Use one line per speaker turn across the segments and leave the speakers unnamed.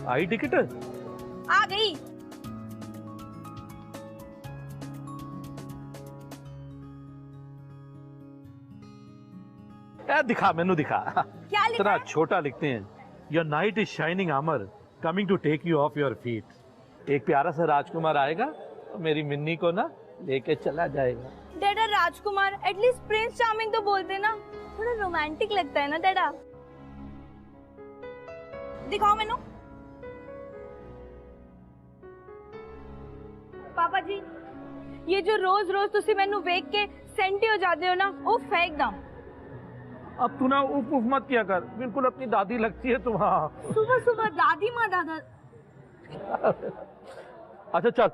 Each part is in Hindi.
आई टिकट?
आ गई।
दिखा, मेनू दिखा।
क्या लिखा
इतना
है?
छोटा लिखते हैं, your knight is shining armour coming to take you off your feet. एक प्यारा सा राजकुमार आएगा और मेरी मिन्नी को ना लेके चला जाएगा।
डैडा राजकुमार, एटलीस्ट प्रिंस चार्मिंग तो बोलते ना, थोड़ा रोमांटिक लगता है ना डैडा। दिखाओ मैनू। पापा जी, ये जो रोज रोज तुसी मैनू वेख के सेंटी हो जाते हो ना, वो फेंक दम।
अब तू ना उफ उफ मत किया कर, बिल्कुल अपनी दादी लगती है तू। हाँ
सुबह सुबह दादी माँ दादा।
अच्छा चल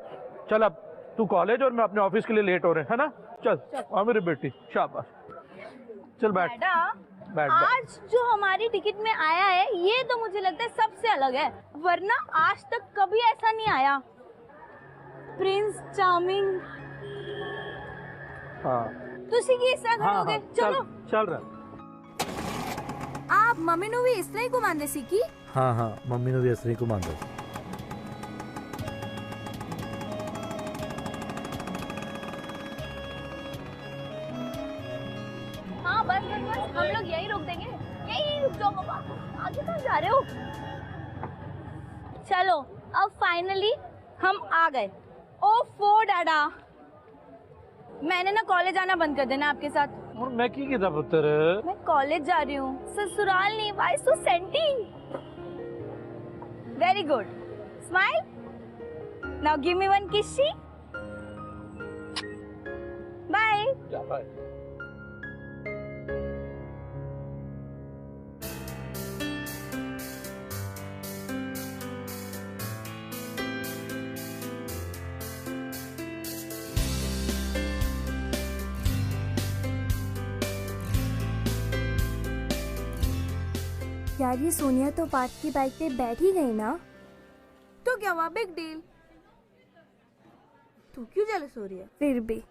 चल, अब तू कॉलेज और मैं अपने ऑफिस के लिए लेट हो रहे हैं, है ना? चल आ मेरी बेटी, शाबाश। चल बैठ
डैडा,
बैठ।
आज जो हमारी टिकट में आया है, ये तो मुझे लगता है सबसे अलग है, वरना आज तक कभी ऐसा नहीं आया। Prince charming.
हाँ
तुसी की इस तरह करोगे? चलो
चल रहा।
आप मम्मी नु भी इस तरह ही घुमाने सीखी?
हाँ हाँ, मम्मी ने भी ऐसे ही घुमा दो।
हाँ बस बस बस, हम लोग यही रोक देंगे। यही रुक जाओ पापा, आगे कहाँ जा रहे हो? चलो अब फाइनली हम आ गए। ओफो डैडा, मैंने ना कॉलेज आना बंद कर देना आपके साथ।
और मैं की किया पुत्र?
मैं कॉलेज जा रही हूँ, ससुराल नहीं। Why so senti? Very good, smile. Now give me one kissy. Bye.
Bye.
यार ये सोनिया तो पार्थ की बाइक पे बैठ ही गई ना,
तो क्या हुआ, बिग डील। तू क्यों जेलस हो रही है?
फिर भी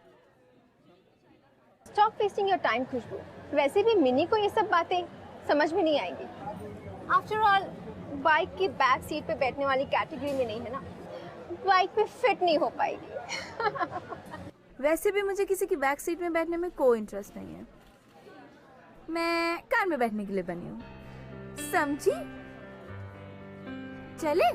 स्टॉप वेस्टिंग योर टाइम खुशबू। वैसे भी मिनी को ये सब बातें समझ में नहीं आएंगी। आफ्टर ऑल बाइक की बैक सीट पे बैठने वाली कैटेगरी में नहीं है ना, बाइक पे फिट नहीं हो पाएगी।
वैसे भी मुझे किसी की बैक सीट में बैठने में कोई इंटरेस्ट नहीं है। मैं कार में बैठने के लिए बनी हूँ, समझी? चले?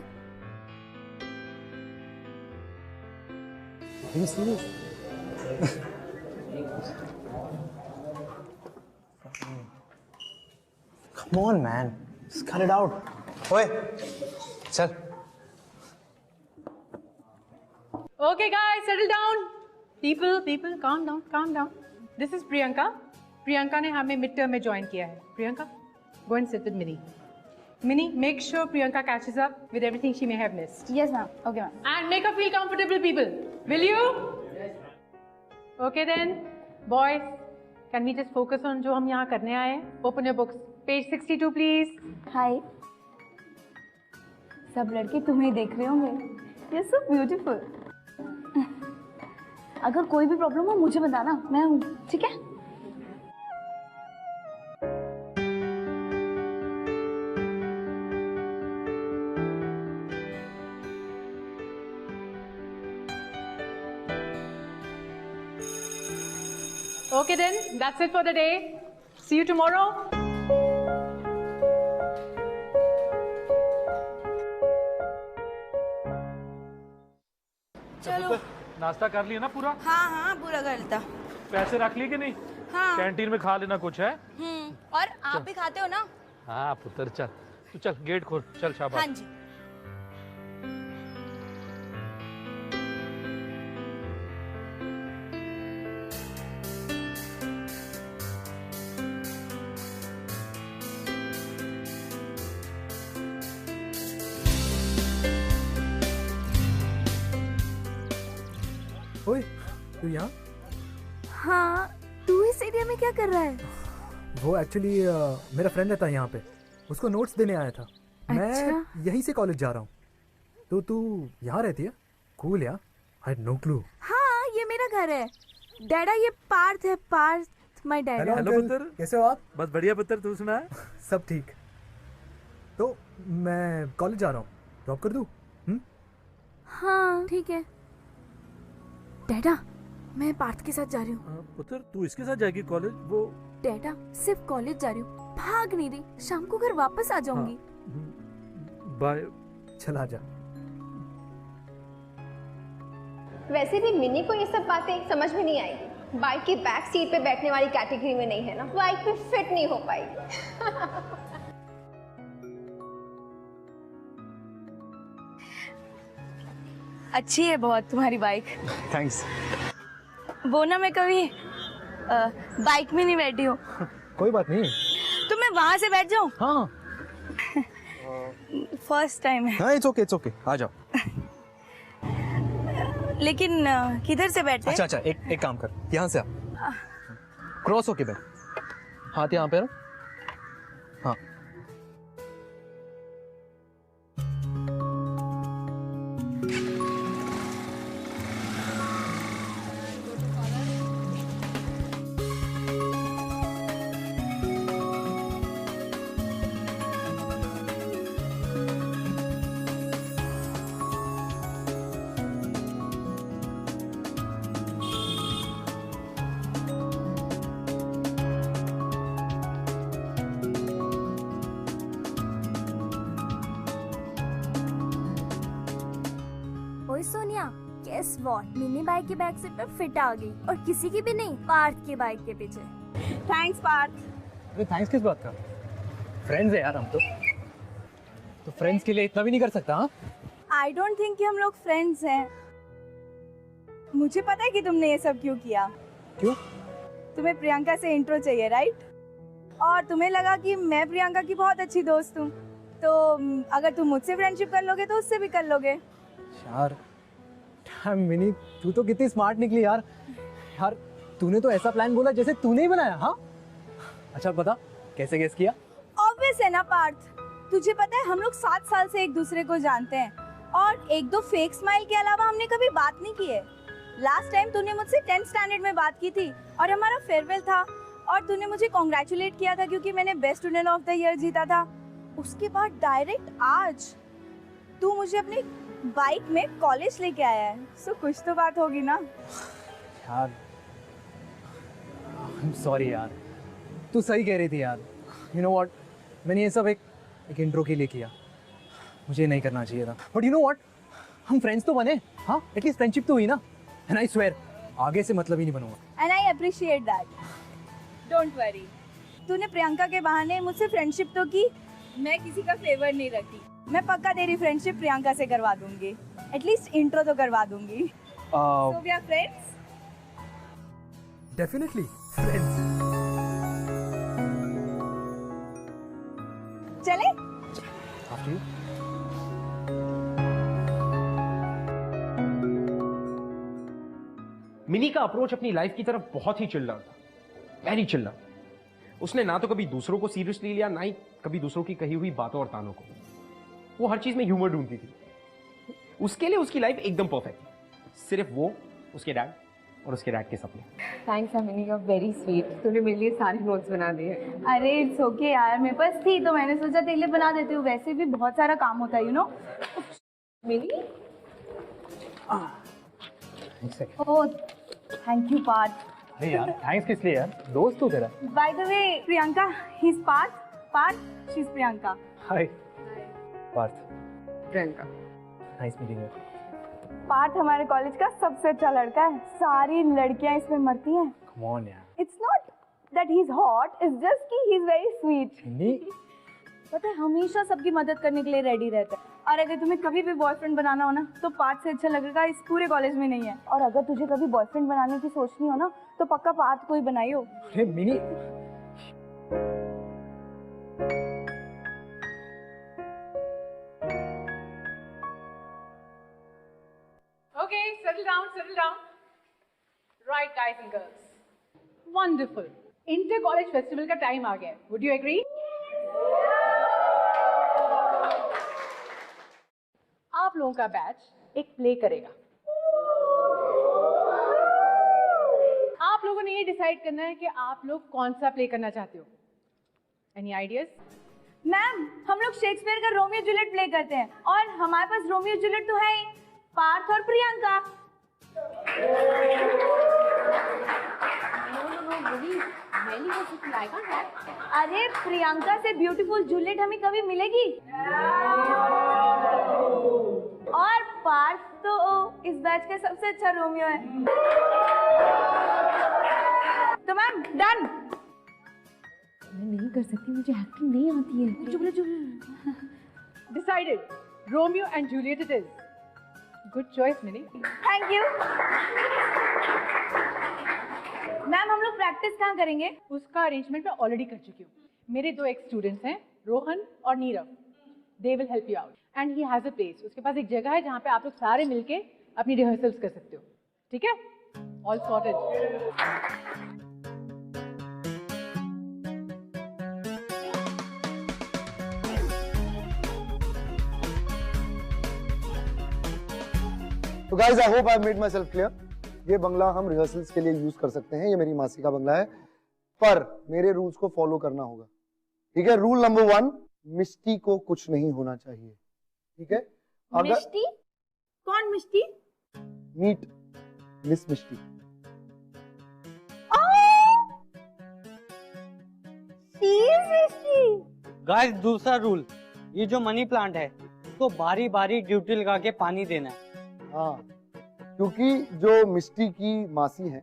Come on, man. Just cut it out. Oi, chal.
Okay, guys, settle down. People, calm down. This is Priyanka. Priyanka ने हमें मिड टर्म में ज्वाइन किया है. Priyanka, go and sit with Minnie. Minnie, make sure Priyanka catches up with everything she may have missed.
Yes, ma'am. Okay, ma'am.
And make her feel comfortable, people. Will you? Okay then, boys, can we just focus on जो हम यहाँ करने आए हैं? Open your books. Page 62, please.
हाय। सब लड़के तुम्हें देख रहे होंगे। You're so beautiful. अगर कोई भी प्रॉब्लम हो मुझे बताना, मैं हूँ, ठीक है?
Okay then, that's it for the day. See you tomorrow.
चलो।
नाश्ता कर लिया ना पूरा?
हाँ हाँ, पूरा कर लेता।
पैसे रख लिए कि नहीं?
हाँ।
कैंटीन में खा लेना कुछ है।
और आप भी खाते हो ना?
हाँ पुत्र, चल तू चल, गेट खोल, चल शाबाश।
हाँ जी।
ओए, तू यहाँ?
हाँ, तू इस एरिया में क्या कर रहा है?
वो एक्चुअली मेरा फ्रेंड रहता है यहाँ पे, उसको नोट्स देने आया था। मैं यहीं से कॉलेज जा रहा हूँ। तो तू यहाँ रहती है? कूल यार, आई हैड नो क्लू।
हाँ, ये मेरा घर है। डैडा, ये पार्थ है, पार्थ, माय डैड।
हेलो पुत्र, कैसे हो आप?
बस बढ़िया पुत्र, तू सुना है?
सब ठीक। तो मैं कॉलेज जा रहा हूँ, ड्रॉप कर दूं?
हाँ ठीक है। डैडा मैं पार्थ के साथ जा रही हूँ।
पुत्र तू इसके साथ जाएगी कॉलेज? वो
डैडा सिर्फ कॉलेज जा रही हूँ, भाग नहीं रही, शाम को घर वापस आ जाऊंगी।
बाय।
चला जा।
वैसे भी मिनी को ये सब बातें समझ में नहीं आएगी। बाइक की बैक सीट पे बैठने वाली कैटेगरी में नहीं है ना, बाइक पे फिट नहीं हो पाएगी।
अच्छी है बहुत तुम्हारी बाइक।
थैंक्स।
वो ना मैं कभी बाइक में नहीं बैठी हूँ,
कोई बात नहीं।
तो मैं वहां से बैठ जाऊँ?
हाँ
फर्स्ट टाइम है।
हाँ, इट्स ओके आ जाओ।
लेकिन किधर से बैठे?
अच्छा एक काम कर, यहाँ से आ, क्रॉस होके बैठ, हाथ यहाँ पे रख। हाँ
ओए Sonia, guess what, Mini bike की बैक सीट पे फिट आ गई, और किसी की भी नहीं, पार्थ की बाइक के पीछे।
थैंक्स पार्थ।
अरे थैंक्स किस बात का? फ्रेंड्स है यार हम तो फ्रेंड्स के लिए इतना भी नहीं कर सकता? हाँ
आई डोंट थिंक कि हम लोग फ्रेंड्स हैं। मुझे पता है कि तुमने ये सब क्यों किया।
क्यों?
तुम्हें प्रियंका से इंट्रो चाहिए राइट? और तुम्हें लगा कि मैं प्रियंका की बहुत अच्छी दोस्त हूँ, तो अगर तुम मुझसे फ्रेंडशिप कर लोगे तो उससे भी कर लोगे।
यार मिनी, तू तो कितनी स्मार्ट निकली यार। यार तूने तो ऐसा प्लान बोला जैसे तूने ही बनाया। हाँ अच्छा बता, कैसे गेस किया?
ऑब्वियस है ना पार्थ, तुझे पता है हम लोग 7 साल से एक दूसरे को जानते हैं, और एक दो फेक स्माइल के अलावा हमने कभी बात नहीं की है। लास्ट टाइम तूने मुझसे 10th स्टैंडर्ड में बात की थी और हमारा फेयरवेल था, और तूने मुझे कॉन्ग्रेचुलेट किया था क्योंकि मैंने best student of the year जीता था। उसके बाद डायरेक्ट आज तू मुझे अपनी बाइक में कॉलेज लेके आया है, सो कुछ तो बात होगी ना।
यार आई एम सॉरी यार, तू सही कह रही थी यार। यू नो व्हाट, मैंने ये सब एक इंट्रो के लिए किया, मुझे नहीं करना चाहिए था। बट यू नो व्हाट, हम फ्रेंड्स तो बने। हाँ एटलीस्ट फ्रेंडशिप तो हुई ना। एंड आई स्वेयर आगे से मतलब ही नहीं बनूंगा।
And I appreciate that, don't worry. तूने प्रियंका के बहाने मुझसे फ्रेंडशिप तो की, मैं किसी का फेवर नहीं रखी। मैं पक्का तेरी फ्रेंडशिप प्रियंका से करवा दूंगी, एटलीस्ट इंट्रो तो करवा दूंगी। So we are friends?
Definitely friends.
चले?
After you.
मिनी का अप्रोच अपनी लाइफ की तरफ बहुत ही चिल्ला था, वेरी चिल्ला। उसने ना तो कभी दूसरों को सीरियसली लिया, ना ही कभी दूसरों की कही हुई बातों और तानों को। वो हर चीज में ह्यूमर ढूंढती थी। उसके लिए उसकी लाइफ एकदम परफेक्ट थी, सिर्फ वो, उसके डैड और उसके डैड के सपने।
थैंक्स मिनी, का वेरी स्वीट। तूने मेरे लिए सारे नोट्स बना दिए।
अरे इट्स ओके यार, मेरे पास थी तो मैंने सोचा तेरे लिए बना देती हूँ, वैसे भी बहुत सारा काम होता है you know.
Mini
oh thank you Parth.
अरे यार थैंक्स किस लिए यार, दोस्त तो तेरा।
By the way Priyanka, he is Parth, Parth she is Priyanka.
Hi Parth.
Priyanka.
Nice meeting you.
Parth हमारे कॉलेज का सबसे अच्छा लड़का है, सारी लड़कियां इसमें मरती हैं।
कम ऑन यार।
It's not that he is hot, it's just कि he is very sweet.
Mini
पता है हमेशा सबकी मदद करने के लिए रेडी रहता है, और अगर तुम्हें कभी भी बॉयफ्रेंड बनाना हो ना तो पार्थ से अच्छा लगेगा इस पूरे कॉलेज में नहीं है। और अगर तुझे कभी बॉयफ्रेंड बनाने की सोचनी हो ना तो पक्का पार्थ को ही बनाइयो।
अरे mini
Okay, settle down. Right, guys and girls. Wonderful. Inter College Festival का time आ गया है. Would you agree? आप लोगों का बैच एक प्ले करेगा. आप लोगों ने ये डिसाइड करना है कि आप लोग कौन सा प्ले करना चाहते हो. Any ideas?
मैम हम लोग शेक्सपियर का रोमियो जूलियट प्ले करते हैं और हमारे पास रोमियो जूलियट तो है ही, पार्थ और प्रियंका। अरे प्रियंका से ब्यूटीफुल जूलियट हमें कभी मिलेगी? और पार्थ तो इस बैच का सबसे अच्छा रोमियो है। तो मैम डन।
मैं नहीं कर सकती, मुझे एक्टिंग नहीं आती है। चुप चुप।
Decided. Romeo and Juliet it is. Good choice, Minnie.
Thank you. Ma'am हम लोग प्रैक्टिस कहाँ करेंगे?
उसका अरेंजमेंट मैं ऑलरेडी कर चुकी हूँ। मेरे 2 एक्स स्टूडेंट्स हैं, रोहन और Nirav. They will help you out. And he has a place. उसके पास एक जगह है जहाँ पे आप लोग सारे मिलके अपनी रिहर्सल्स कर सकते हो। ठीक है? All sorted.
तो guys I hope I made my self clear. ये बंगला हम रिहर्सल्स के लिए यूज कर सकते हैं, ये मेरी मासी का बंगला है, पर मेरे रूल्स को फॉलो करना होगा। ठीक है? रूल नंबर 1, मिष्टी को कुछ नहीं होना चाहिए। ठीक है?
मिष्टी? कौन मिष्टी?
मीट मिस मिष्टी।
गाइस दूसरा रूल, ये जो मनी प्लांट है तो बारी बारी ड्यूटी लगा के पानी देना है।
हाँ, क्योंकि जो मिष्टी की मासी है,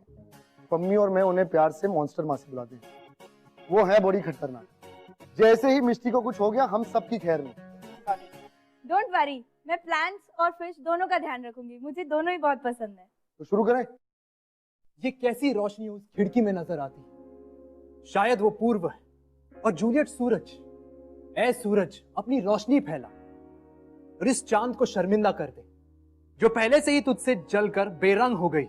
पम्मी और मैं उन्हें प्यार से मॉन्स्टर मासी बुलाते हैं। वो है बड़ी खतरनाक। जैसे ही मिष्टी को कुछ हो गया हम सबकी खैर में।
डोंट वरी, मैं प्लांट्स और फिश दोनों का ध्यान रखूंगी, मुझे दोनों ही बहुत पसंद है।
तो शुरू करें?
ये कैसी रोशनी उस खिड़की में नजर आती, शायद वो पूर्व है और जूलियट सूरज। ऐ सूरज, अपनी रोशनी फैला और इस चांद को शर्मिंदा कर दे जो पहले से ही तुझसे जलकर बेरंग हो गई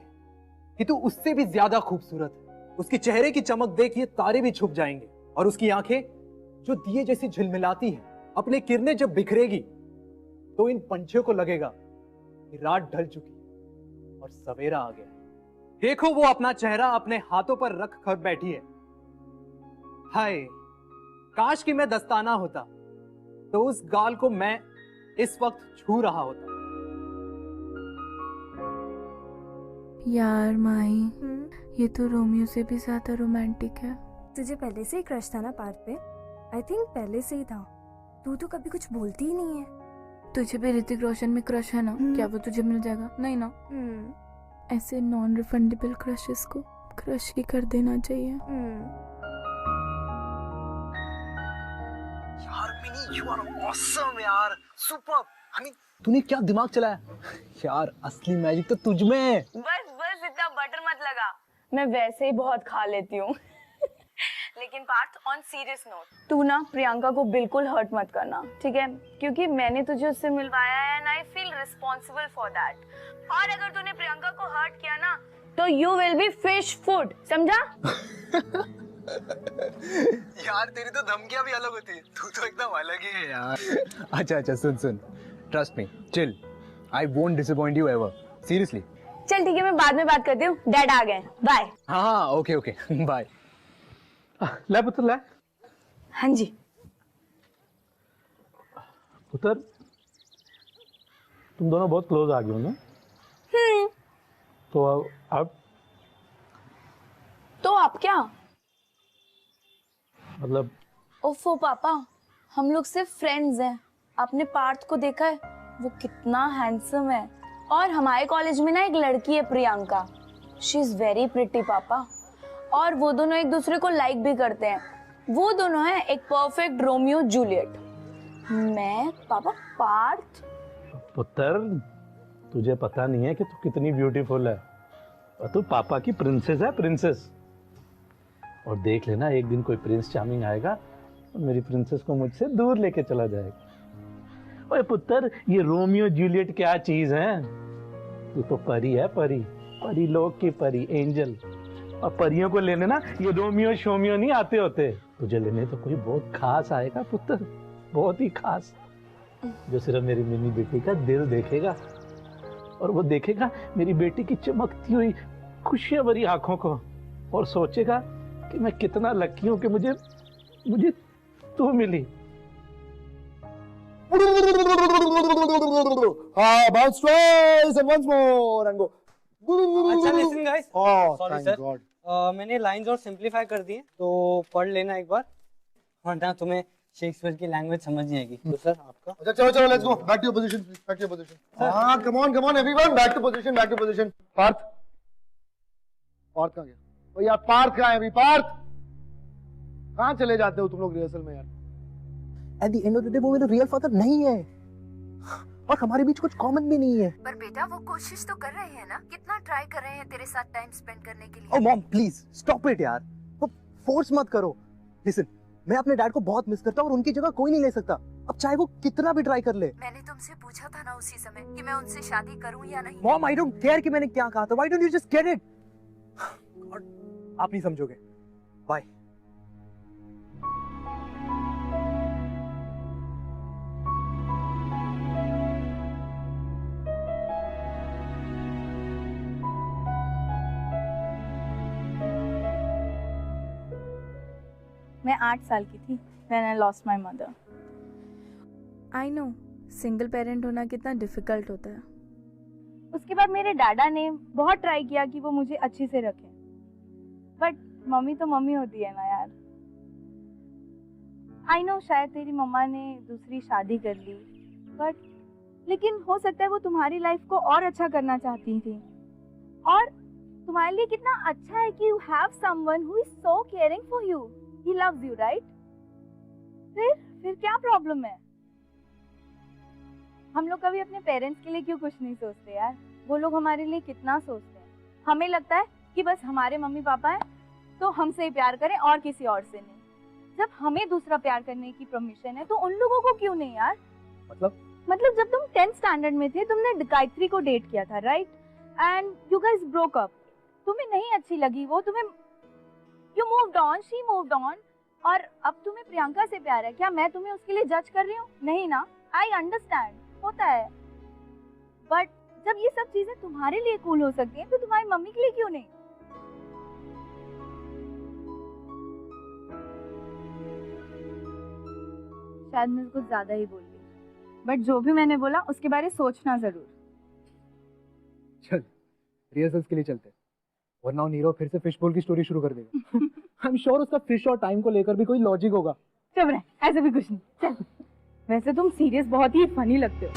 कि तू उससे भी ज्यादा खूबसूरत है। उसके चेहरे की चमक देख ये तारे भी छुप जाएंगे और उसकी आंखें जो दिए जैसी झिलमिलाती हैं, अपने किरणें जब बिखरेगी तो इन पंछियों को लगेगा कि रात ढल चुकी और सवेरा आ गया। देखो वो अपना चेहरा अपने हाथों पर रख कर बैठी है। हाय, काश कि मैं दस्ताना होता तो उस गाल को मैं इस वक्त छू रहा होता।
यार माही, ये तो रोमियो से भी ज्यादा रोमांटिक है।
तुझे पहले से ही क्रश था ना पार्थ पे? आई थिंक पहले से ही था। तू तो कभी कुछ बोलती ही नहीं है।
तुझे भी ऋतिक रोशन में क्रश है ना? क्या वो तुझे मिल जाएगा? नहीं ना। ऐसे नॉन रिफंडेबल क्रशेस को क्रश ही कर देना चाहिए।
यार मिनी, यू आर ऑसम यार, सुपर्ब। आई मीन तूने क्या दिमाग चलाया यार, असली मैजिक तो तुझ में है।
बस बस इतना बटर मत लगा, मैं वैसे ही बहुत खा लेती हूँ। लेकिन पार्थ, ऑन सीरियस नोट, तू ना प्रियंका को बिल्कुल हर्ट मत करना, ठीक है? क्योंकि मैंने तुझे उससे मिलवाया है and I feel responsible for that. और अगर तूने प्रियंका को हर्ट किया ना तो you will be fish food, समझा?
यार तेरी तो धमकियां भी अलग होती है, तू तो एकदम अलग ही है यार। अच्छा अच्छा, सुन सुन, trust me, chill, I won't disappoint you ever, seriously.
चल ठीक है, मैं बाद में बात करती हूँ, डैड आ गए, बाय।
हाँ ओके ओके, बाय।
ले पुत्र ले।
हाँ जी।
पुत्र, तुम दोनों बहुत क्लोज आ गए हो ना? तो अब
क्या
मतलब?
ओफो पापा, हम लोग सिर्फ फ्रेंड्स हैं। आपने पार्थ को देखा है? वो कितना हैंडसम है। और हमारे कॉलेज में ना एक लड़की है Priyanka, she is very pretty पापा। और वो दोनों एक दूसरे को लाइक भी करते हैं। वो दोनों हैं एक परफेक्ट रोमियो जूलियट। मैं पापा पार्थ।
पुत्र, तुझे पता नहीं है कि तू कितनी ब्यूटीफुल है और तू पापा की प्रिंसेस है, प्रिंसेस। और देख लेना, एक दिन कोई प्रिंस चार्मिंग आएगा और मेरी प्रिंसेस को मुझसे दूर लेके चला जाएगा। ओए पुत्र, ये रोमियो जूलियट क्या चीज है? तू तो परी है, परी, परी लोक की परी, एंजल। और परियों को लेने ना ये रोमियो शोमियो नहीं आते होते। तुझे लेने तो कोई बहुत खास आएगा पुत्र, बहुत ही खास, जो सिर्फ मेरी मिनी बेटी का दिल देखेगा। और वो देखेगा मेरी बेटी की चमकती हुई खुशियां भरी आंखों को और सोचेगा कि मैं कितना लकी हूं कि मुझे तू मिली।
हाँ, bounce twice and once more and go.
अच्छा listen guys,
Oh,
sorry
thank
sir,
God.
मैंने लाइंस और सिंपलीफाई कर दिए, तो पढ़ लेना एक बार, वरना तुम्हें शेक्सपियर की लैंग्वेज समझ नहीं आएगी। तो सर आपका।
अच्छा चलो चलो, let's go. Back to your position, please. Back to your position. हाँ, come on everyone, back to position, back to position. Partha कहाँ गया? ओ यार पार्थ कहाँ है अभी? पार्थ कहाँ चले जाते हो तुम लोग रिहर्सल में यार?
At the end of the day वो मेरा रियल फादर नहीं है और हमारे बीच कुछ कॉमन भी नहीं है।
पर बेटा वो कोशिश तो कर रहे हैं ना, कितना ट्राई कर रहे हैं तेरे साथ टाइम स्पेंड करने के लिए।
ओह मॉम प्लीज स्टॉप इट यार, वो फोर्स मत करो। लिसन, मैं अपने डैड को बहुत मिस करता हूँ और उनकी जगह कोई नहीं ले सकता, अब चाहे वो कितना भी ट्राई कर ले।
मैंने तुमसे पूछा था ना उसी समय कि मैं उनसे शादी करूँ या नहीं।
मॉम आई डोंट केयर कि मैंने क्या कहा था, why don't you just get it. आप नहीं समझोगे, बाय।
मैं 8 साल की थी when I lost my mother.
I know single parent होना कितना डिफिकल्ट होता है।
उसके बाद मेरे डैडा ने बहुत ट्राई किया कि वो मुझे अच्छे से रखें, बट मम्मी तो मम्मी होती है ना यार। आई नो शायद तेरी मम्मा ने दूसरी शादी कर ली, बट लेकिन हो सकता है वो तुम्हारी लाइफ को और अच्छा करना चाहती थी, और तुम्हारे लिए कितना अच्छा है कि you have someone who is so caring for you. He loves you, right? फिर क्या प्रॉब्लम है? हम लोग कभी अपने पेरेंट्स के लिए क्यों कुछ नहीं सोचते यार? वो लोग हमारे लिए कितना सोचते हैं। हमें लगता है कि बस हमारे मम्मी पापा हैं तो हमसे ही प्यार करें और किसी और से नहीं। जब हमें दूसरा प्यार करने की परमिशन है तो उन लोगों को क्यों नहीं यार? मतलब जब तुम 10th स्टैंडर्ड में थे तुमने गायत्री को डेट किया था, right? And you guys broke up. तुम्हें नहीं अच्छी लगी वो, तुम्हें you moved on, she moved on, और अब तुम्हें प्रियंका से प्यार है। क्या मैं तुम्हें उसके लिए जज कर रही हूँ? नहीं ना। आई अंडरस्टैंड, होता है, बट जब ये सब चीजें तुम्हारे लिए कूल हो सकती हैं तो तुम्हारी मम्मी के लिए क्यों नहीं? शायद मैं कुछ ज्यादा ही बोल गई, बट जो भी मैंने बोला उसके बारे में सोचना जरूर।
चल रिहर्सल्स के लिए चलते हैं, वरना नीरव फिर से फिश बोल की स्टोरी शुरू कर देगा। आई एम श्योर उसका फिश और टाइम को लेकर भी कोई लॉजिक होगा।
चुप रह, ऐसे भी कुछ नहीं। चल, वैसे तुम सीरियस बहुत ही फनी लगते हो।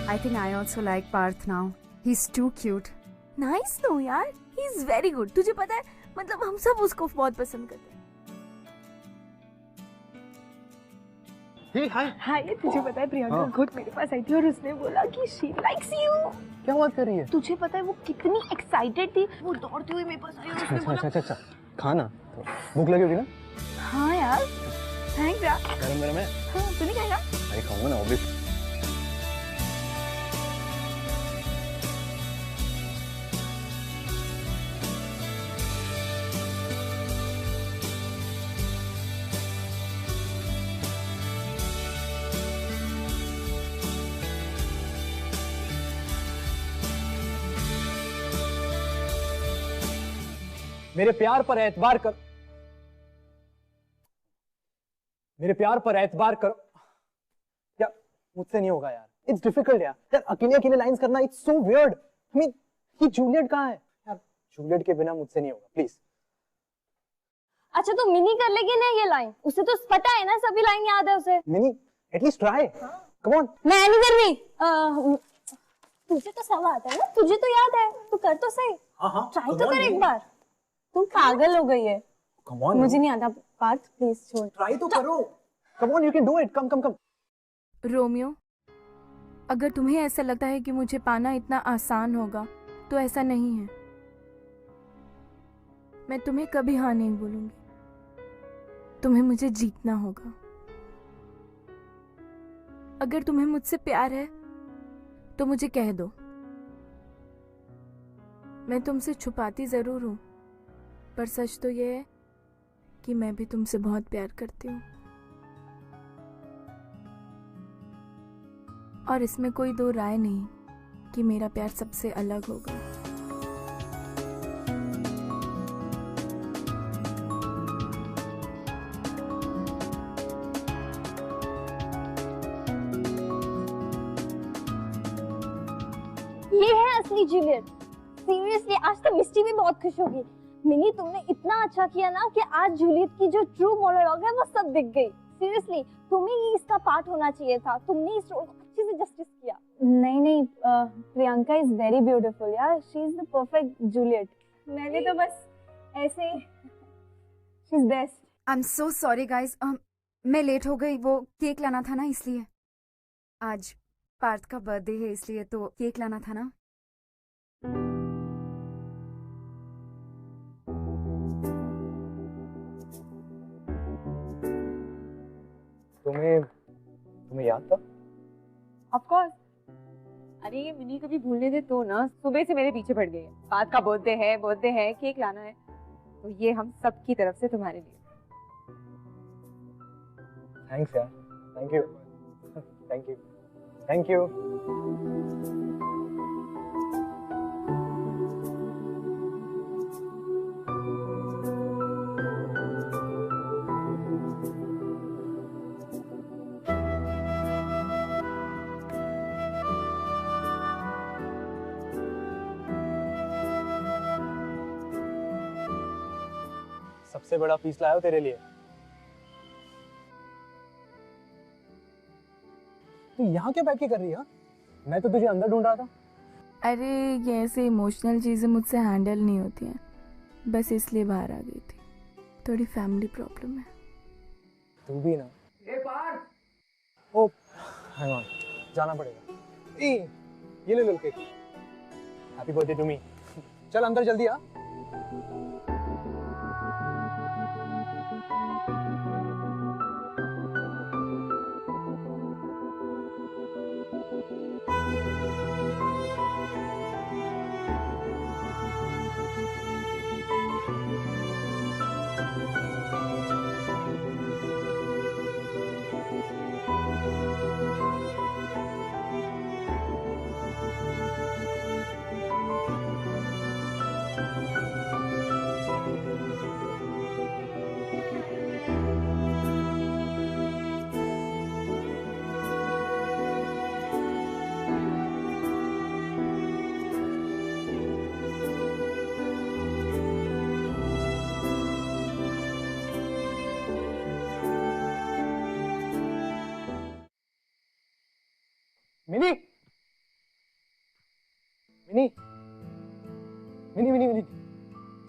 I think I also like Parth now. He's too cute.
Nice no यार, ही इज वेरी गुड। तुझे पता है मतलब हम सब उसको बहुत पसंद करते हैं।
हे हाय।
हाय, तुझे पता है प्रियंका खुद मेरे पास आई थी और उसने बोला कि शी लाइक्स यू।
क्या बात कर रही है?
तुझे पता है वो कितनी एक्साइटेड थी, वो दौड़ती हुई मेरे पास आई और उसने बोला
अच्छा खाना तो भूख लगी होगी ना?
हाँ यार, थैंक्स यार।
गरम है।
हाँ, तू नहीं खाएगा?
अरे खाऊंगा ना ऑब्वियसली। मेरे प्यार पर एतबार कर, मेरे प्यार पर एतबार करो। क्या मुझसे नहीं होगा यार, इट्स डिफिकल्ट यार अकेले अकेले लाइंस करना, it's so weird. I mean ये जूलियट कहाँ है यार? जूलियट के बिना मुझसे नहीं होगा, प्लीज।
अच्छा तो मिनी कर लेगी ना ये लाइन, उसे तो पता है ना सभी लाइन याद है उसे।
Mini at least try, come on.
मैं नहीं कर रही। तुझे तो सब आता है ना, तुझे तो याद है, तू कर तो सही।
हाँ
ट्राई तो कर एक बार। तुम पागल हो गई है।
कम ऑन,
मुझे नहीं आता पार्थ, प्लीज छोड़।
ट्राई तो करो। Come on, you can do it. Come, come, come.
Romeo, अगर तुम्हें ऐसा लगता है कि मुझे पाना इतना आसान होगा तो ऐसा नहीं है। मैं तुम्हें कभी हाँ नहीं बोलूंगी। तुम्हें मुझे जीतना होगा। अगर तुम्हें मुझसे प्यार है तो मुझे कह दो। मैं तुमसे छुपाती जरूर हूं, पर सच तो ये है कि मैं भी तुमसे बहुत प्यार करती हूँ। और इसमें कोई दो राय नहीं कि मेरा प्यार सबसे अलग होगा।
ये है असली जूलियट। सीरियसली आज तो मिस्टी भी बहुत खुश होगी। मिनी, तुमने इतना अच्छा किया ना कि आज जूलियट की जो ट्रू मोनोलॉग है वो सब दिख गई। सीरियसली तुम्हें ही इसका पार्ट होना चाहिए था। तुमने इस रोल को अच्छे से जस्टिस किया। नहीं नहीं, प्रियंका इज वेरी ब्यूटीफुल यार। She is the perfect Juliet. मैंने तो बस ऐसे ही, she is best.
I am so sorry guys, मैं लेट हो गई। वो केक लाना था ना, इसलिए। आज पार्थ का बर्थडे है इसलिए तो केक लाना था ना।
तुम्हें याद था?
Of course. अरे ये मिनी कभी भूलने दे तो ना, सुबह से मेरे पीछे पड़ गई है। बात का बर्थडे है, केक लाना है, तो ये हम सब की तरफ से तुम्हारे लिए।
थैंक्स यार, thank you, thank you, thank you. सबसे बड़ा पीस लाया हो तेरे लिए। तू यहाँ क्या बैठ के कर रही है? मैं तो तुझे अंदर ढूंढ रहा था।
अरे ये ऐसे इमोशनल चीज़ें मुझसे हैंडल नहीं होती हैं, बस इसलिए बाहर आ गई थी। थोड़ी फैमिली प्रॉब्लम है।
तू भी ना। ए पार्थ! ओ, हैंग ऑन, जाना पड़ेगा। ये ले cake. Happy birthday to me. चल अंदर जल्दी आ। मिनी, मिनी, मिनी, मिनी, मिनी,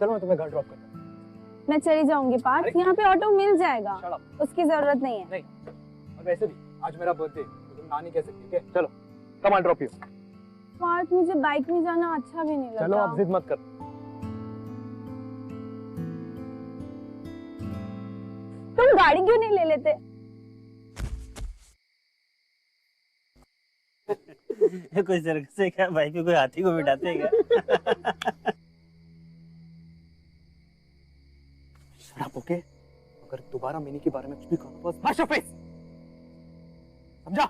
चलो मैं तुम्हें घर ड्रॉप करता हूँ।
मैं चली जाऊंगी पार्थ, यहाँ पे ऑटो मिल जाएगा। उसकी जरूरत नहीं है।
नहीं, और वैसे भी आज मेरा बर्थडे, तो तुम ना नहीं कह सकती, ठीक है? चलो, come on drop you.
Parth, मुझे बाइक में जाना अच्छा भी नहीं लगता।
चलो आप जिद मत कर।
तुम गाड़ी क्यों नहीं ले लेते?
कोई सर्कस है क्या? बाइक पे कोई हाथी को बिठाते हैं क्या?
शराब ओके? अगर दोबारा मिनी के बारे में कुछ भी कहो बस माश योर फेस। समझा?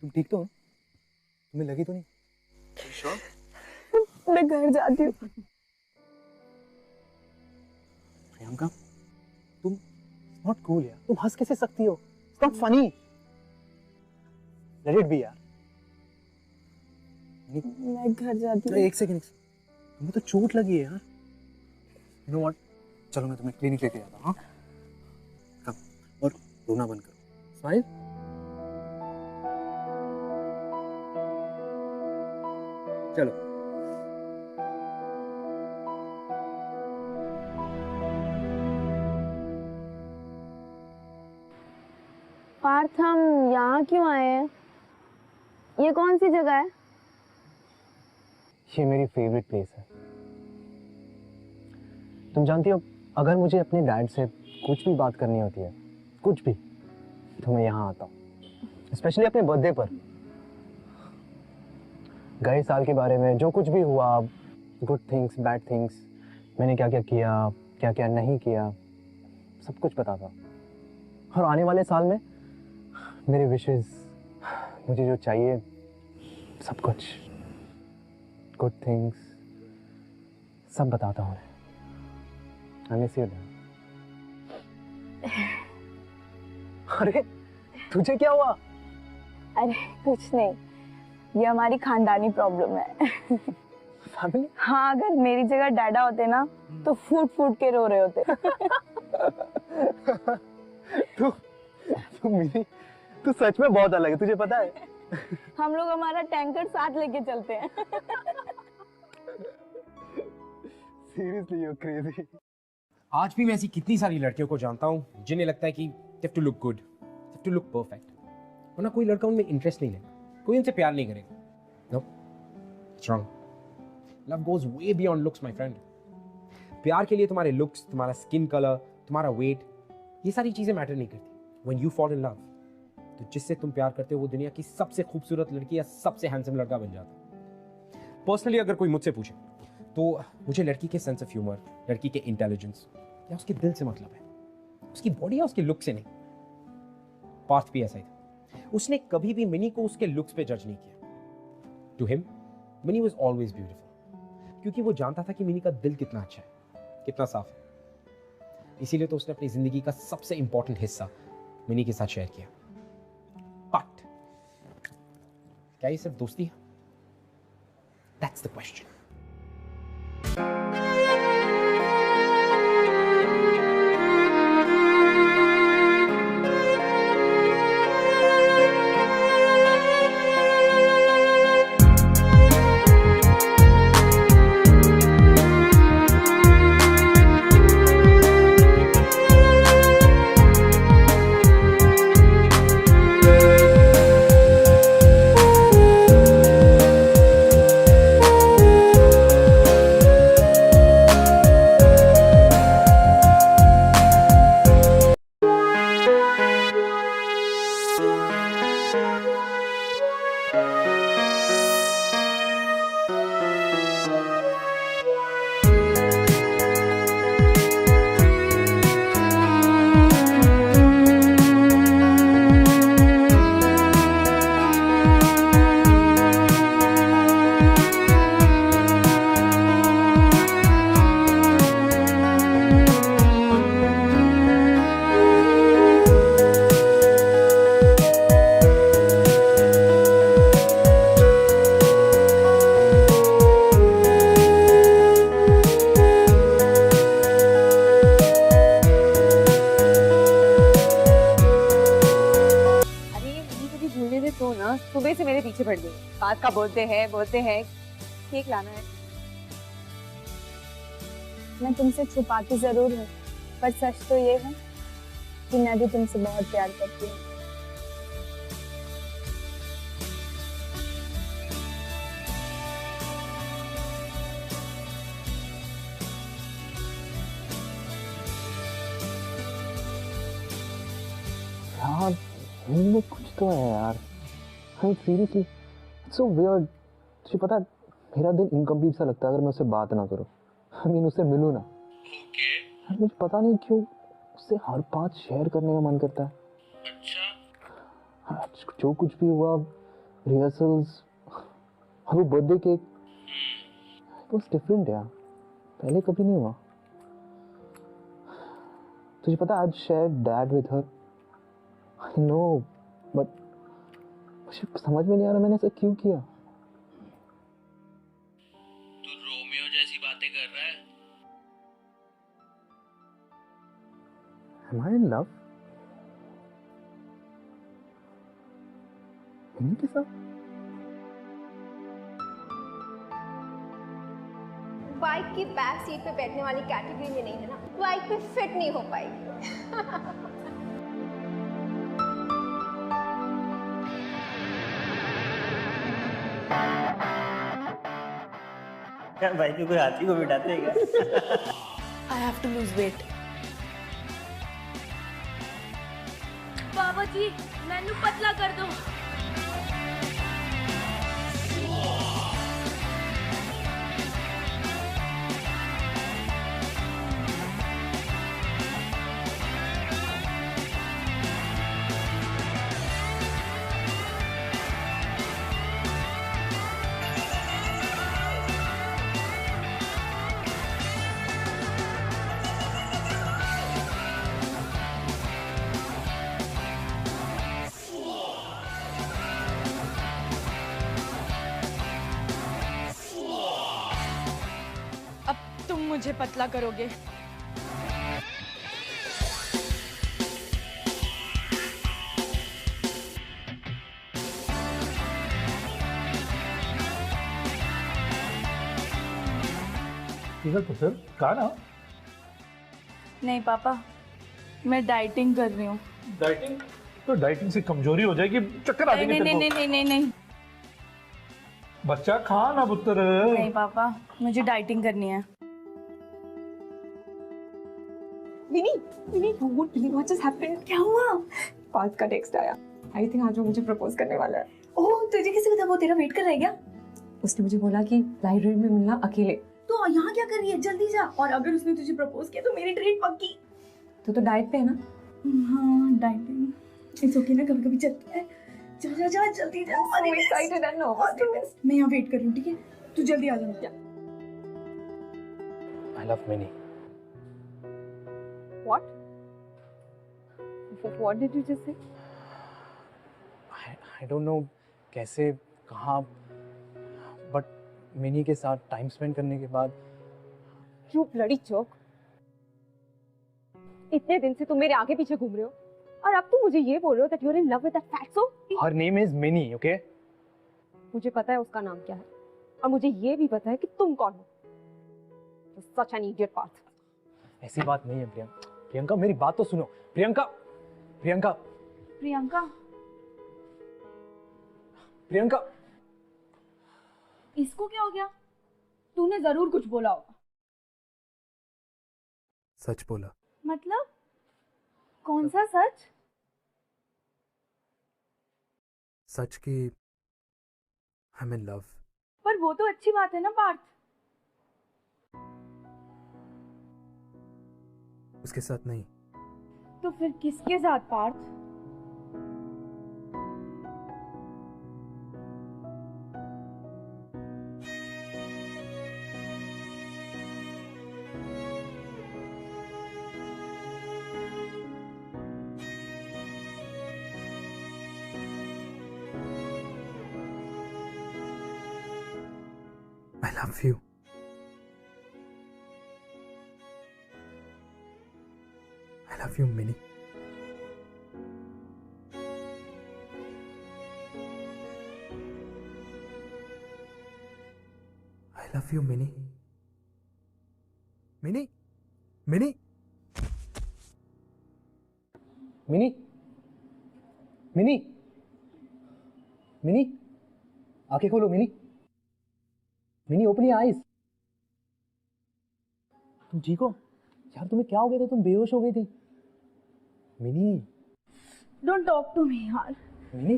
तुम ठीक तो हो? तुम्हें लगी तो नहीं?
मैं घर जाती हूँ।
प्रियंका, तुम नॉट कूल यार। तुम हंस कैसे सकती हो? It's not funny. Let it be यार।
मैं घर जाती हूँ।
एक सेकंड, तुम्हें तो चोट लगी है यार। यू नो व्हाट, चलो मैं तुम्हें क्लिनिक लेके जाता हूँ। हाँ, कम और रोना बंद करो। स्माइल। चलो।
पार्थ, हम यहाँ क्यों आए हैं? ये कौन सी जगह है?
ये मेरी फेवरेट प्लेस है। तुम जानती हो, अगर मुझे अपने डैड से कुछ भी बात करनी होती है, कुछ भी, तो मैं यहाँ आता हूँ, स्पेशली अपने बर्थडे पर। गए साल के बारे में जो कुछ भी हुआ, गुड थिंग्स, बैड थिंग्स, मैंने क्या क्या किया, क्या क्या नहीं किया, सब कुछ पता था। और आने वाले साल में मेरे विशेस, मुझे जो चाहिए, सब कुछ, गुड थिंग्स, सब बताता हूँ। I miss you, Dad. अरे तुझे क्या हुआ?
अरे कुछ नहीं, ये हमारी खानदानी प्रॉब्लम है।
फैमिली?
हाँ, अगर मेरी जगह डैडा होते ना तो फूट फूट के रो रहे होते।
तू सच में बहुत अलग है, तुझे पता है?
हम लोग हमारा टैंकर साथ लेके चलते हैं।
Seriously, you're crazy.
आज भी मैं ऐसी कितनी सारी लड़कियों को जानता हूँ जिन्हें लगता है कि they have to look good, they have to look perfect, वरना कोई लड़का उनमें इंटरेस्ट नहीं लेगा, कोई उनसे प्यार नहीं करेगा। No, it's wrong. Love goes way beyond looks, my friend. प्यार के लिए तुम्हारे लुक्स, तुम्हारा स्किन कलर, तुम्हारा वेट, ये सारी चीजें मैटर नहीं करती। When you fall in love, तो जिससे तुम प्यार करते हो वो दुनिया की सबसे खूबसूरत लड़की या सबसे हैंडसम लड़का बन जाता है। पर्सनली अगर कोई मुझसे पूछे तो मुझे लड़की के सेंस ऑफ ह्यूमर, लड़की के इंटेलिजेंस या उसके दिल से मतलब है, उसकी बॉडी या उसके लुक से नहीं। पार्थ भी ऐसा ही था, उसने कभी भी मिनी को उसके लुक्स पे जज नहीं किया। To him Mini was always beautiful, क्योंकि वो जानता था कि मिनी का दिल कितना अच्छा है, कितना साफ है। इसीलिए तो उसने अपनी जिंदगी का सबसे इंपॉर्टेंट हिस्सा मिनी के साथ शेयर किया। बट क्या ये सिर्फ दोस्ती है? That's the question.
सुबह से मेरे पीछे पड़ गई। पार्थ का बर्थडे है, केक लाना है।
मैं तुमसे छुपाती जरूर हूँ, पर सच तो ये है कि मैं भी तुमसे बहुत प्यार करती हूँ।
यार इनमें कुछ तो है यार। Seriously so weird. तुझे पता है मेरा दिन इनकम्प्लीट सा लगता है अगर मैं उससे बात ना करूं, उससे मिलूं ना। यार मुझे पता नहीं क्यों उससे हर बात शेयर करने का मन करता है। अच्छा जो कुछ भी हुआ, रिहर्सल्स और वो birthday cake, it was different यार, पहले कभी नहीं हुआ। तुझे पता है आज share dad with her. I know but मुझे समझ में नहीं आ रहा मैंने ऐसा क्यों किया।
तू रोमियो जैसी बातें कर रहा है।
Am I in love? इन्हीं के साथ?
बाइक की बैक सीट पे बैठने वाली कैटेगरी में नहीं है ना, बाइक पे फिट नहीं हो पाएगी।
यार भाई को कोई हाथी को बिठाते हैं क्या?
I have to lose weight.
बाबा जी मैनू पतला कर दो।
तुम मुझे पतला करोगे।
पुत्र कहा ना?
नहीं पापा, मैं डाइटिंग कर रही हूँ।
डाइटिंग? तो डाइटिंग से कमजोरी हो जाएगी, चक्कर आ जाएंगे तेरे को।
नहीं
बच्चा खा ना पुत्र।
नहीं पापा, मुझे डाइटिंग करनी है।
Mini, you won't believe what just happened.
क्या हुआ?
पार्थ का टेक्स्ट आया। आई थिंक आज वो मुझे प्रपोज करने वाला है।
ओह, तुझे किसी पता? वो तेरा वेट कर रहा है क्या?
उसने मुझे बोला कि लाइब्रेरी में मिलना अकेले।
तो यहाँ क्या कर रही है? जल्दी जा। और अगर उसने तुझे प्रपोज किया तो मेरी ट्रीट पक्की।
तो डाइट पे है ना?
हाँ, डाइटिंग। इट्स ओके ना, कभी-कभी चलता है। जा जल्दी जा।
I'm excited and nervous.
मैं यहाँ वेट कर रही हूँ, ठीक है? तू जल्दी आ जा।
I love Minnie.
What? What did you just say?
I don't know कैसे, कहाँ, but मिनी के साथ टाइम स्पेंड करने के बाद।
You bloody jerk. इतने दिन से तुम मेरे आगे पीछे घूम रहे हो और अब तुम मुझे ये बोल रहे हो that you're in love with that fatso?
Her name is Minnie, okay?
मुझे पता है उसका नाम क्या है और मुझे ये भी पता है कि तुम कौन हो। You're such an idiot, Parth.
ऐसी बात नहीं है प्रियंका, मेरी बात तो सुनो। प्रियंका।
इसको क्या हो गया? तूने जरूर कुछ बोला होगा।
सच बोला।
मतलब कौन सा सच?
सच कि आई एम इन लव।
पर वो तो अच्छी बात है ना पार्थ।
उसके साथ नहीं।
तो फिर किसके साथ Partha?
I love you. I love you, Minnie. I love you, Minnie. Minnie? Minnie?
Minnie? Minnie? Minnie? आंखें खोलो mini. Mini open your eyes. तुम ठीक हो? यार तुम्हें क्या हो गया था? तुम बेहोश हो गई थी। Mini.
Don't talk to me यार।
मिनी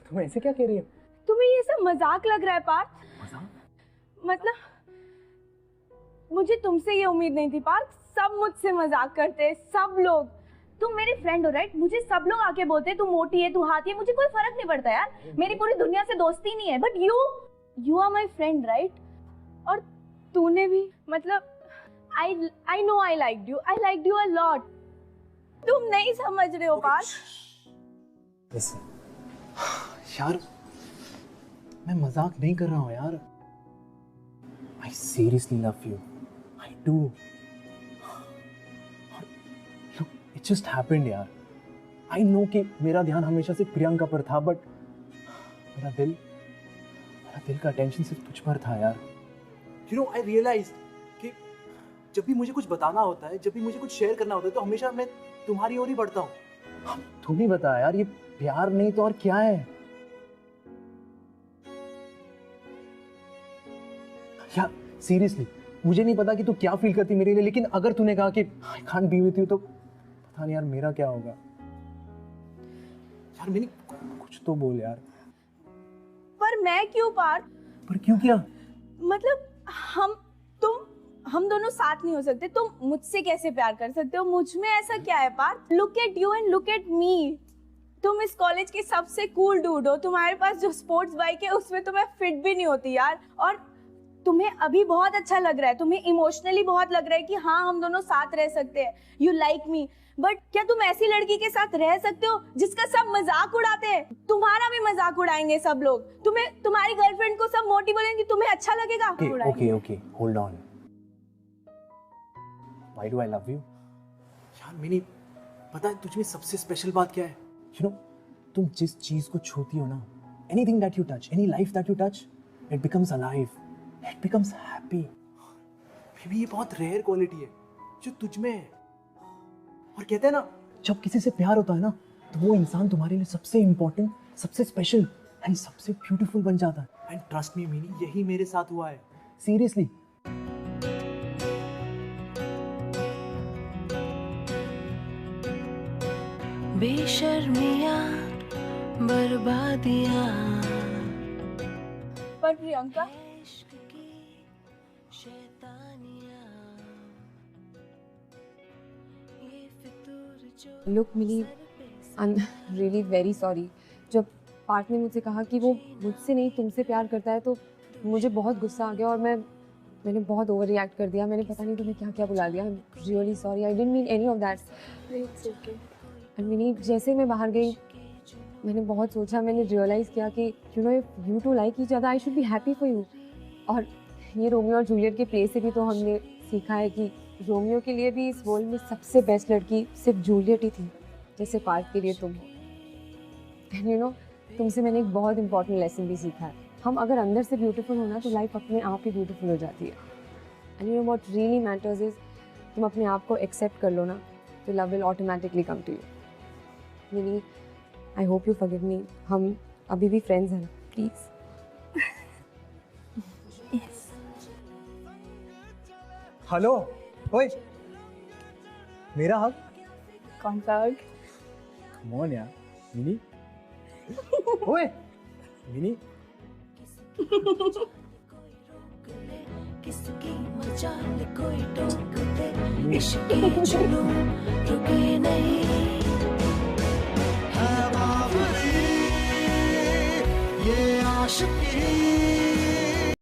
तुम ऐसे क्या कह रही हो?
तुम्हें ये सब मजाक लग रहा है पार्थ?
मजाक?
मतलब मुझे तुमसे ये उम्मीद नहीं थी पार्थ। सब मुझसे मजाक करते हैं, सब लोग। तुम मेरी फ्रेंड हो राइट? मुझे सब लोग आके बोलते हैं तू मोटी है, तू हाथी है, मुझे कोई फर्क नहीं पड़ता यार। मेरी पूरी दुनिया से दोस्ती नहीं है, but you are my friend right? और तूने भी मतलब I know I liked you a lot. तुम नहीं समझ रहे हो पार्थ।
Listen, यार मैं मजाक नहीं कर रहा हूँ यार। I seriously love you. I do. Look, it just happened यार। I know कि मेरा ध्यान हमेशा से प्रियंका पर था, बट मेरा दिल का अटेंशन सिर्फ तुझ पर था यार।
You know, I realized कि जब भी मुझे कुछ बताना होता है, जब भी मुझे कुछ शेयर करना होता है, तो हमेशा मैं तुम्हारी ओर ही बढ़ता हूँ।
तुम ही बता यार, ये प्यार नहीं तो और क्या है? यार सीरियसली मुझे नहीं पता कि तू क्या फील करती मेरे लिए, लेकिन अगर तूने कहा कि I can't be with you तो पता नहीं यार मेरा क्या होगा। यार मिनी कुछ तो बोल यार।
पर मैं क्यों पार्थ?
पर क्यों क्या?
मतलब हम दोनों साथ नहीं हो सकते? तुम मुझसे कैसे प्यार कर सकते हो? मुझ में ऐसा क्या है Parth? Look at you and look at me. तुम इस कॉलेज के सबसे कूल डूड हो। तुम्हारे पास जो स्पोर्ट्स बाइक है उसमें तो मैं फिट भी नहीं होती यार। और तुम्हें अभी बहुत अच्छा लग रहा है, तुम्हें इमोशनली बहुत लग रहा है कि हाँ हम दोनों साथ रह सकते हैं, यू लाइक मी। बट क्या तुम ऐसी लड़की के साथ रह सकते हो जिसका सब मजाक उड़ाते हैं? तुम्हारा भी मजाक उड़ाएंगे सब लोग। तुम्हारी गर्लफ्रेंड को सब मोटी बोलेंगे, तुम्हें अच्छा लगेगा?
Okay hold on. Why do I love you? यार मिनी पता है तुझ में सबसे स्पेशल बात क्या है? यू नो तुम जिस चीज को छूती हो ना, anything that you touch, any life that you touch, it becomes alive, it becomes happy. May be ये बहुत रेयर क्वालिटी है जो तुझ में है। और कहते हैं ना जब किसी से प्यार होता है ना तो वो इंसान तुम्हारे लिए सबसे इंपॉर्टेंट, सबसे स्पेशल एंड सबसे ब्यूटीफुल बन जाता है। एंड ट्रस्ट मी मिनी, यही मेरे साथ हुआ है सीरियसली।
बेशर्मियां बर्बादियां।
पर Priyanka
look mini, I am really very sorry. जब पार्थ ने मुझसे कहा कि वो मुझसे नहीं तुमसे प्यार करता है तो मुझे बहुत गुस्सा आ गया और मैंने बहुत ओवर रिएक्ट कर दिया। मैंने पता नहीं तुम्हें क्या क्या बुला दिया। I am really sorry, I didn't mean any of that.
It's okay.
And mini जैसे मैं बाहर गई मैंने बहुत सोचा, मैंने रियलाइज़ किया कि you know if you two like each other I should be happy for you. और ये रोमियो और जूलियट के प्ले से भी तो हमने सीखा है कि रोमियो के लिए भी इस वर्ल्ड में सबसे बेस्ट लड़की सिर्फ जूलियट ही थी, जैसे पार्थ के लिए तुम। एंड यू नो तुमसे मैंने एक बहुत इंपॉर्टेंट लेसन भी सीखा है, हम अगर अंदर से ब्यूटीफुल होना तो लाइफ अपने आप ही ब्यूटीफुल हो जाती है। And you know what really matters is तुम अपने आप को एक्सेप्ट कर लो ना तो love will automatically come to you. Mini I hope you forgive me, हम अभी भी फ्रेंड्स हैं प्लीज।
हेलो ओए, मेरा हक?
कौन सा हक?
कम ऑन यार मिनी। ओए मिनी
किसकी मजाल कोई टोक दे, इश्क की जुनून रुके नहीं। है बावरी ये आशिकी